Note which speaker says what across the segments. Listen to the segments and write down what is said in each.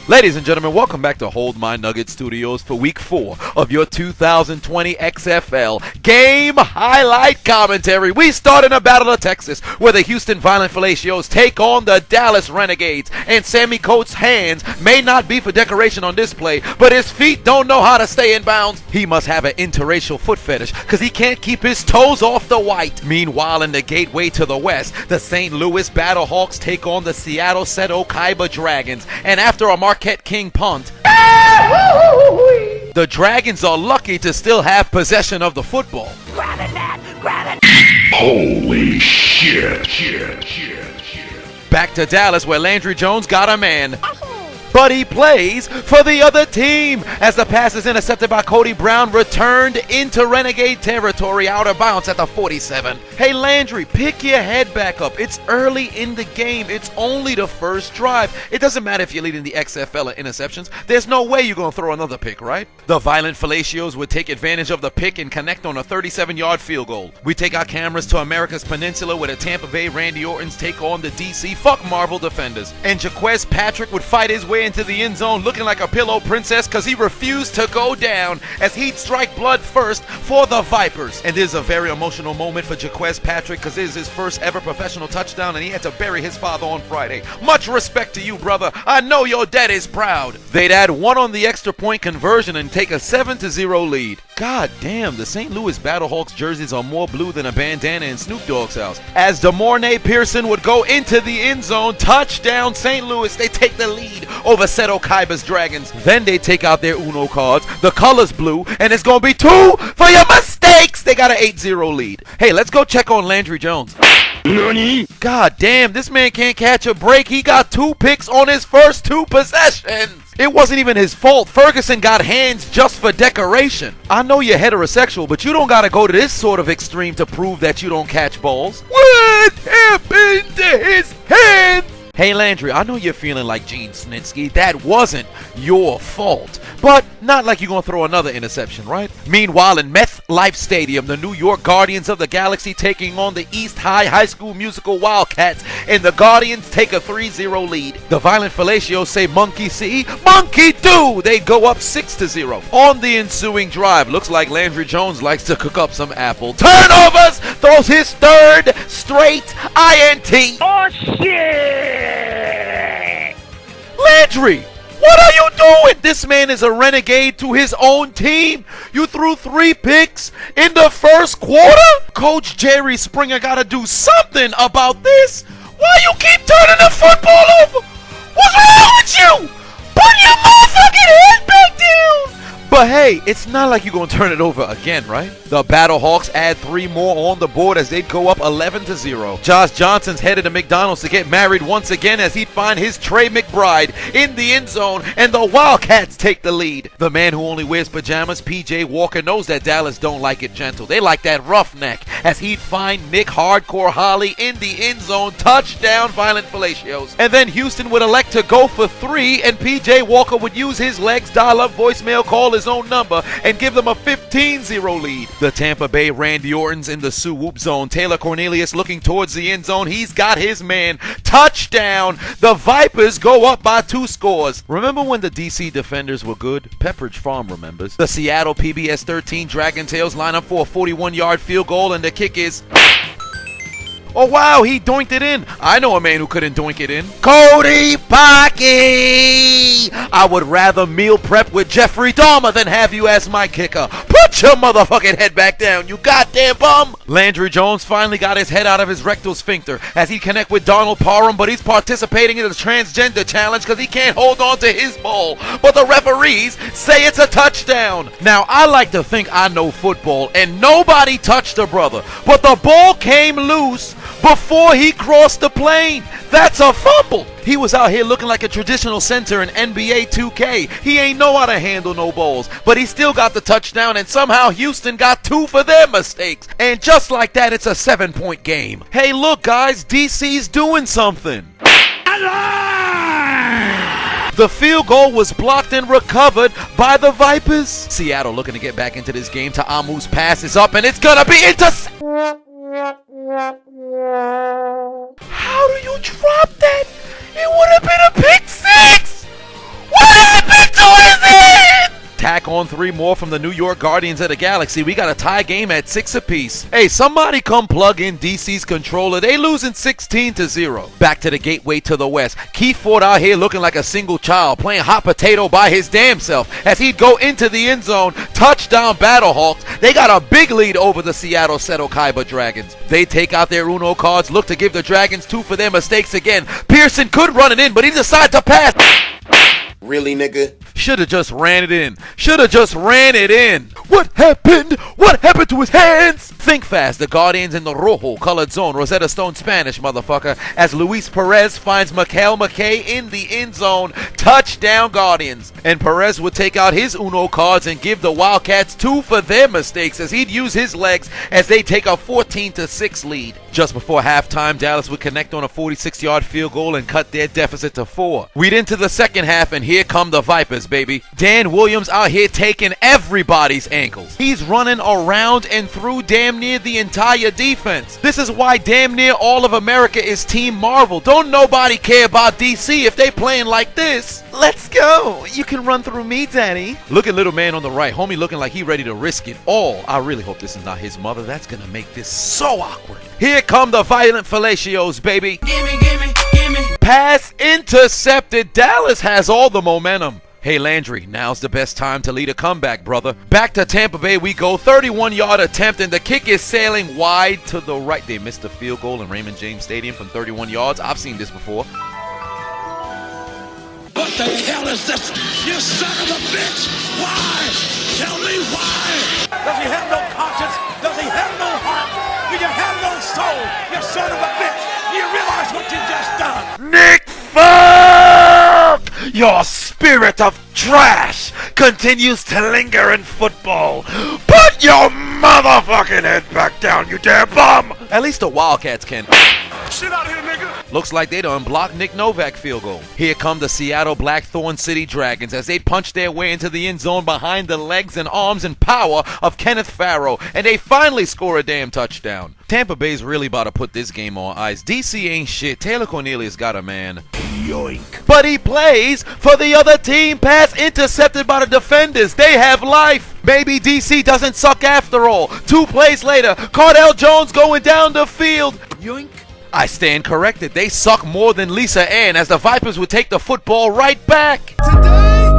Speaker 1: Ladies and gentlemen, welcome back to Hold My Nugget Studios for Week 4 of your 2020 XFL Game Highlight Commentary. We start in a Battle of Texas where the Houston Violent Fellatio's take on the Dallas Renegades. And Sammy Coates' hands may not be for decoration on display, but his feet don't know how to stay in bounds. He must have an interracial foot fetish because he can't keep his toes off the white. Meanwhile, in the gateway to the west, the St. Louis Battlehawks take on the Seattle Seto-Kaiba Dragons. And after a Marquette King punt, the Dragons are lucky to still have possession of the football.
Speaker 2: Grab it, Matt! Grab it!
Speaker 3: Holy shit.
Speaker 1: Back to Dallas where Landry Jones got a man. But he plays for the other team as the pass is intercepted by Cody Brown, returned into Renegade territory, out of bounds at the 47. Hey Landry, pick your head back up. It's early in the game. It's only the first drive. It doesn't matter if you're leading the XFL in interceptions. There's no way you're going to throw another pick, right? The Violent Fellatio's would take advantage of the pick and connect on a 37-yard field goal. We take our cameras to America's Peninsula where the Tampa Bay Randy Ortons take on the DC Fuck Marvel defenders. And Jaquez Patrick would fight his way into the end zone looking like a pillow princess because he refused to go down as he'd strike blood first for the Vipers. And this is a very emotional moment for Jaquez Patrick because this is his first ever professional touchdown and he had to bury his father on Friday. Much respect to you, brother. I know your dad is proud. They'd add one on the extra point conversion and take a 7-0 lead. God damn, the St. Louis Battlehawks jerseys are more blue than a bandana in Snoop Dogg's house. As DeMornay Pearson would go into the end zone, touchdown St. Louis, they take the lead over Seto-Kaiba's Dragons. Then they take out their Uno cards, the color's blue, and it's gonna be 2 for your mistakes. They got an 8-0 lead. Hey, let's go check on Landry Jones.
Speaker 3: Nani?
Speaker 1: God damn, this man can't catch a break. He got 2 picks on his first 2 possessions. It wasn't even his fault. Ferguson got hands just for decoration. I know you're heterosexual, but you don't gotta go to this sort of extreme to prove that you don't catch balls. What happened to his hands? Hey Landry, I know you're feeling like Gene Snitsky. That wasn't your fault. But not like you're going to throw another interception, right? Meanwhile, in MetLife Stadium, the New York Guardians of the Galaxy taking on the East High School Musical Wildcats, and the Guardians take a 3-0 lead. The Violent Fellatio's say monkey see, monkey do! They go up 6-0. On the ensuing drive, looks like Landry Jones likes to cook up some apple. Turnovers! Throws his third straight INT.
Speaker 2: Oh, shit!
Speaker 1: Landry! What are you doing? This man is a renegade to his own team. You threw 3 picks in the first quarter? Coach Jerry Springer got to do something about this. Why you keep turning the football over? What's wrong with you? Put your motherfucking head back down. But hey, it's not like you're going to turn it over again, right? The Battlehawks add 3 more on the board as they'd go up 11-0. Josh Johnson's headed to McDonald's to get married once again as he'd find his Trey McBride in the end zone, and the Wildcats take the lead. The man who only wears pajamas, PJ Walker, knows that Dallas don't like it gentle. They like that roughneck as he'd find Nick Hardcore Holly in the end zone. Touchdown, Violent Fellatio's. And then Houston would elect to go for 3, and PJ Walker would use his legs, dial up voicemail, call his own number, and give them a 15-0 lead. The Tampa Bay Randy Ortons in the Sioux Whoop zone. Taylor Cornelius looking towards the end zone. He's got his man. Touchdown. The Vipers go up by 2 scores. Remember when the DC defenders were good? Pepperidge Farm remembers. The Seattle PBS 13 Dragon Tails line up for a 41-yard field goal, and the kick is... Oh wow, he doinked it in. I know a man who couldn't doink it in. Cody Pocky! I would rather meal prep with Jeffrey Dahmer than have you as my kicker. Put your motherfucking head back down, you goddamn bum! Landry Jones finally got his head out of his rectal sphincter as he connect with Donald Parham, but he's participating in the transgender challenge because he can't hold on to his ball. But the referees say it's a touchdown. Now, I like to think I know football, and nobody touched a brother, but the ball came loose before he crossed the plane. That's a fumble. He was out here looking like a traditional center in NBA 2K. He ain't know how to handle no balls, but he still got the touchdown, and somehow Houston got 2 for their mistakes. And just like that, it's a 7-point game. Hey, look, guys, DC's doing something. The field goal was blocked and recovered by the Vipers. Seattle looking to get back into this game. Ta'amu's pass is up, and it's gonna be intercepted. How do you drop that? It would have been a pick 6! What tack on 3 more from the New York Guardians of the Galaxy, we got a tie game at 6 apiece. Hey, somebody come plug in DC's controller. They losing 16-0. Back to the gateway to the west. Keith Ford out here looking like a single child, playing hot potato by his damn self as he'd go into the end zone. Touchdown Battlehawks. They got a big lead over the Seattle Seto Kaiba Dragons. They take out their Uno cards, look to give the Dragons 2 for their mistakes again. Pearson could run it in, but he decided to pass.
Speaker 4: Really, nigga?
Speaker 1: Shoulda just ran it in. Shoulda just ran it in. What happened? What happened to his hands? Think fast. The Guardians in the rojo colored zone. Rosetta Stone Spanish, motherfucker. As Luis Perez finds Mikael McKay in the end zone. Touchdown Guardians. And Perez would take out his Uno cards and give the Wildcats 2 for their mistakes as he'd use his legs as they take a 14-6 lead. Just before halftime, Dallas would connect on a 46-yard field goal and cut their deficit to 4. We'd into the second half, and here come the Vipers, baby. Dan Williams out here taking everybody's ankles. He's running around and through damn near the entire defense. This is why damn near all of America is Team Marvel. Don't nobody care about DC if they playing like this. Let's go. You can run through me, Danny. Look at little man on the right. Homie looking like he ready to risk it all. I really hope this is not his mother. That's gonna make this so awkward. Here come the violent fellatios, baby. Gimme. Pass intercepted. Dallas has all the momentum. Hey Landry, now's the best time to lead a comeback, brother. Back to Tampa Bay we go. 31-yard attempt, and the kick is sailing wide to the right. They missed the field goal in Raymond James Stadium from 31 yards. I've seen this before.
Speaker 5: What the hell is this? You son of a bitch! Why? Tell me why! Does he have no conscience? Does he have no heart? Do you have no soul? You son of a bitch! Do you realize what you just done?
Speaker 1: Nick Folk! Your spirit of trash continues to linger in football. Put your motherfucking head back down, you damn bum! At least the Wildcats can.
Speaker 5: Shit out here, nigga!
Speaker 1: Looks like they done blocked Nick Novak field goal. Here come the Seattle Blackthorn City Dragons as they punch their way into the end zone behind the legs and arms and power of Kenneth Farrow, and they finally score a damn touchdown. Tampa Bay's really about to put this game on ice. DC ain't shit. Taylor Cornelius got a man. Yoink. But he plays for the other team. Pass intercepted by the defenders. They have life. Maybe DC doesn't suck after all. 2 plays later, Cardell Jones going down the field. Yoink. I stand corrected. They suck more than Lisa Ann as the Vipers would take the football right back.
Speaker 6: Today is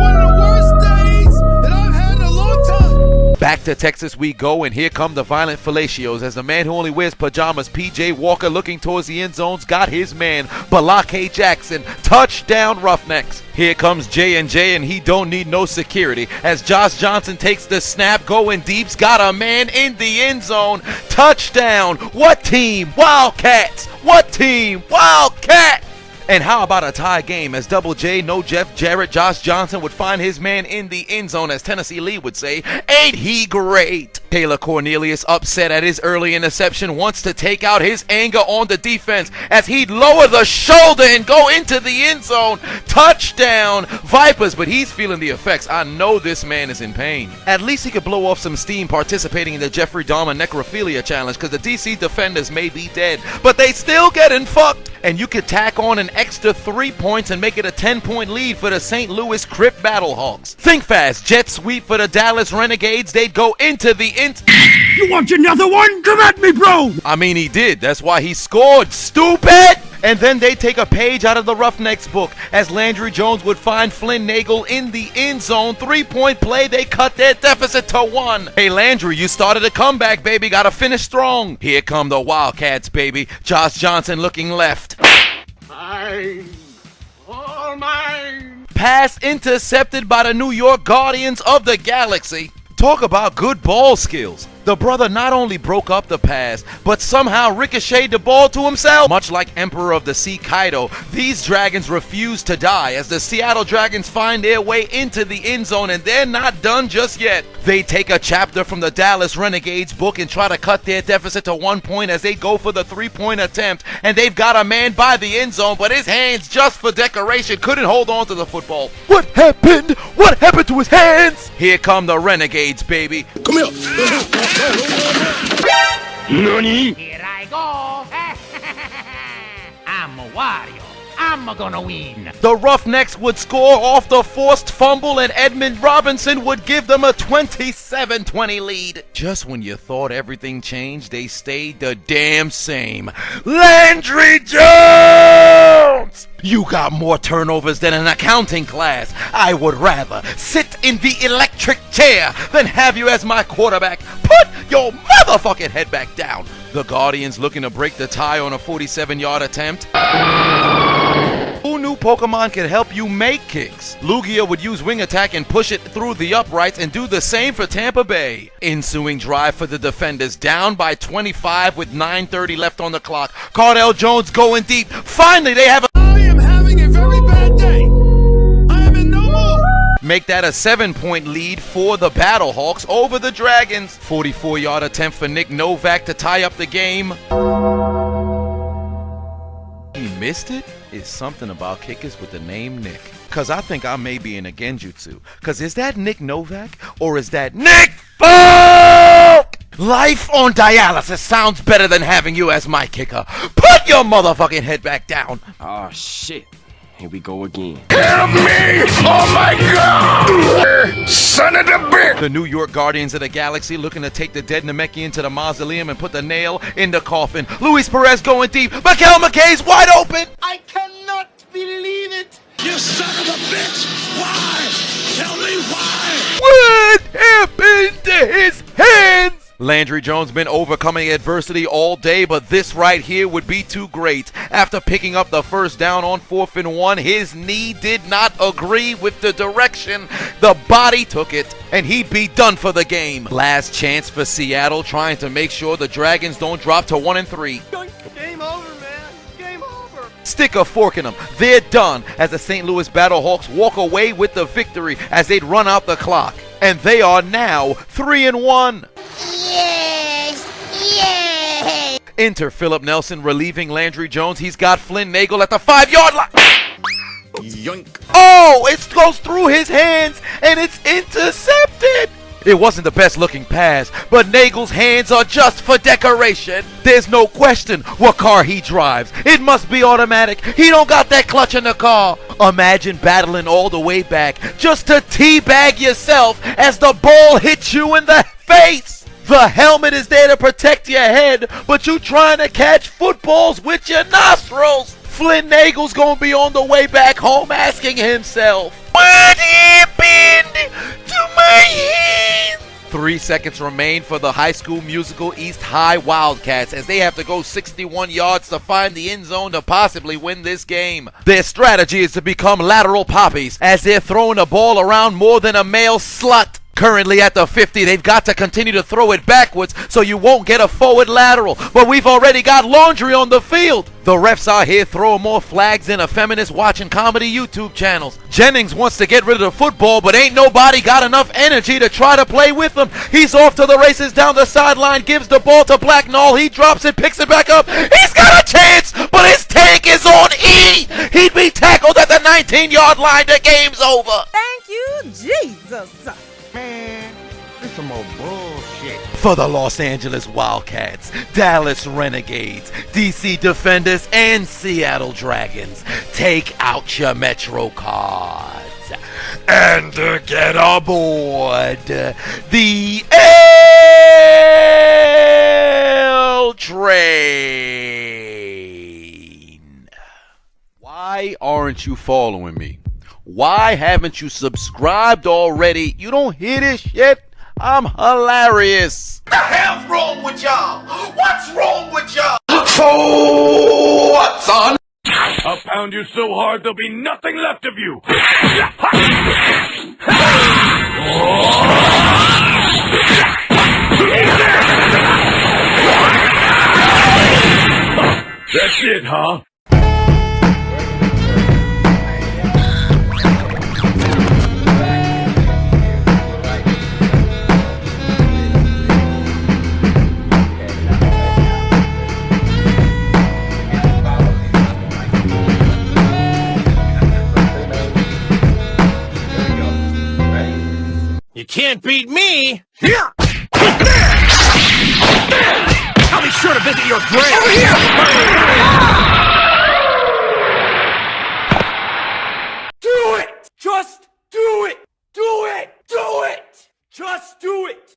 Speaker 6: one of the worst days that I've had in a long time.
Speaker 1: Back to Texas we go, and here come the violent fellatios as the man who only wears pajamas, PJ Walker, looking towards the end zones, got his man, Balake Jackson. Touchdown Roughnecks. Here comes J&J, and he don't need no security as Josh Johnson takes the snap, going deep's got a man in the end zone. Touchdown. What team? Wildcats. What team? Wildcats. And how about a tie game as Double J, No Jeff Jarrett, Josh Johnson would find his man in the end zone, as Tennessee Lee would say. Ain't he great? Taylor Cornelius, upset at his early interception, wants to take out his anger on the defense as he'd lower the shoulder and go into the end zone. Touchdown Vipers, but he's feeling the effects. I know this man is in pain. At least he could blow off some steam participating in the Jeffrey Dahmer necrophilia challenge, because the DC defenders may be dead, but they still getting fucked. And you could tack on an extra 3 points and make it a 10-point lead for the St. Louis Crip Battlehawks. Think fast. Jet sweep for the Dallas Renegades. They'd go into the
Speaker 5: You want another one? Come at me, bro!
Speaker 1: I mean, he did. That's why he scored, stupid! And then they take a page out of the Roughnecks book as Landry Jones would find Flynn Nagel in the end zone. 3-point play. They cut their deficit to 1. Hey, Landry, you started a comeback, baby. Gotta finish strong. Here come the Wildcats, baby. Josh Johnson looking left.
Speaker 5: Mine. All mine.
Speaker 1: Pass intercepted by the New York Guardians of the Galaxy. Talk about good ball skills. The brother not only broke up the pass, but somehow ricocheted the ball to himself. Much like Emperor of the Sea Kaido, these Dragons refuse to die as the Seattle Dragons find their way into the end zone, and they're not done just yet. They take a chapter from the Dallas Renegades book and try to cut their deficit to 1 point as they go for the 3-point attempt, and they've got a man by the end zone, but his hands, just for decoration, couldn't hold on to the football. What happened? What happened to his hands? Here come the Renegades, baby.
Speaker 6: Come here.
Speaker 3: NANI?
Speaker 2: Here I go. I'm a Wario. I'm gonna win.
Speaker 1: The Roughnecks would score off the forced fumble and Edmund Robinson would give them a 27-20 lead. Just when you thought everything changed, they stayed the damn same. Landry Jones! You got more turnovers than an accounting class. I would rather sit in the electric chair than have you as my quarterback. Put your motherfucking head back down. The Guardians looking to break the tie on a 47-yard attempt. Who knew Pokemon could help you make kicks? Lugia would use wing attack and push it through the uprights and do the same for Tampa Bay. Ensuing drive for the defenders, down by 25 with 9:30 left on the clock. Cardell Jones going deep. Finally, they have a...
Speaker 6: I am having a very bad day. I am in no mood.
Speaker 1: Make that a 7-point lead for the Battlehawks over the Dragons. 44-yard attempt for Nick Novak to tie up the game. He missed it? Is something about kickers with the name Nick. Cause I think I may be in a genjutsu. Cause is that Nick Novak or is that Nick Folk? Life on dialysis sounds better than having you as my kicker. Put your motherfucking head back down.
Speaker 7: Oh shit. Here we go again.
Speaker 3: Help me! Oh my god! Son of a bitch!
Speaker 1: The New York Guardians of the Galaxy looking to take the dead Namekian to the mausoleum and put the nail in the coffin. Luis Perez going deep. Mikael McKay's wide open.
Speaker 6: I cannot believe it.
Speaker 5: You son of a bitch! Why? Tell me why!
Speaker 1: What happened to his hands? Landry Jones been overcoming adversity all day, but this right here would be too great. After picking up the first down on 4th and 1, his knee did not agree with the direction. The body took it, and he'd be done for the game. Last chance for Seattle, trying to make sure the Dragons don't drop to 1-3.
Speaker 6: Game over, man. Game over.
Speaker 1: Stick a fork in them. They're done as the St. Louis Battlehawks walk away with the victory as they'd run out the clock. And they are now 3-1.
Speaker 2: Yes!
Speaker 1: Enter Philip Nelson relieving Landry Jones. He's got Flynn Nagel at the 5-yard line.
Speaker 4: Yoink.
Speaker 1: Oh, it goes through his hands and it's intercepted. It wasn't the best looking pass, but Nagel's hands are just for decoration. There's no question what car he drives. It must be automatic. He don't got that clutch in the car. Imagine battling all the way back just to teabag yourself as the ball hits you in the face. The helmet is there to protect your head, but you trying to catch footballs with your nostrils. Flynn Nagel's gonna be on the way back home asking himself, what happened to my hands? 3 seconds remain for the High School Musical East High Wildcats as they have to go 61 yards to find the end zone to possibly win this game. Their strategy is to become lateral poppies as they're throwing the ball around more than a male slut. Currently at the 50, they've got to continue to throw it backwards so you won't get a forward lateral. But we've already got laundry on the field. The refs out here throwing more flags than a feminist watching comedy YouTube channels. Jennings wants to get rid of the football, but ain't nobody got enough energy to try to play with him. He's off to the races down the sideline, gives the ball to Blacknall. He drops it, picks it back up. He's got a chance, but his tank is on E. He'd be tackled at the 19-yard line. The game's over.
Speaker 8: Thank you, Jesus.
Speaker 2: Man, this some more bullshit.
Speaker 1: For the Los Angeles Wildcats, Dallas Renegades, DC Defenders, and Seattle Dragons, take out your Metro cards and get aboard the L train. Why aren't you following me? Why haven't you subscribed already? You don't hear this shit? I'm hilarious.
Speaker 4: What the hell's wrong with y'all? What's wrong with y'all?
Speaker 1: So what, son?
Speaker 3: I'll pound you so hard there'll be nothing left of you! That's it, huh?
Speaker 5: You can't beat me! Here! I'll be sure to visit your grave! Over here! Do it! Just do it! Do it! Do it! Just do it!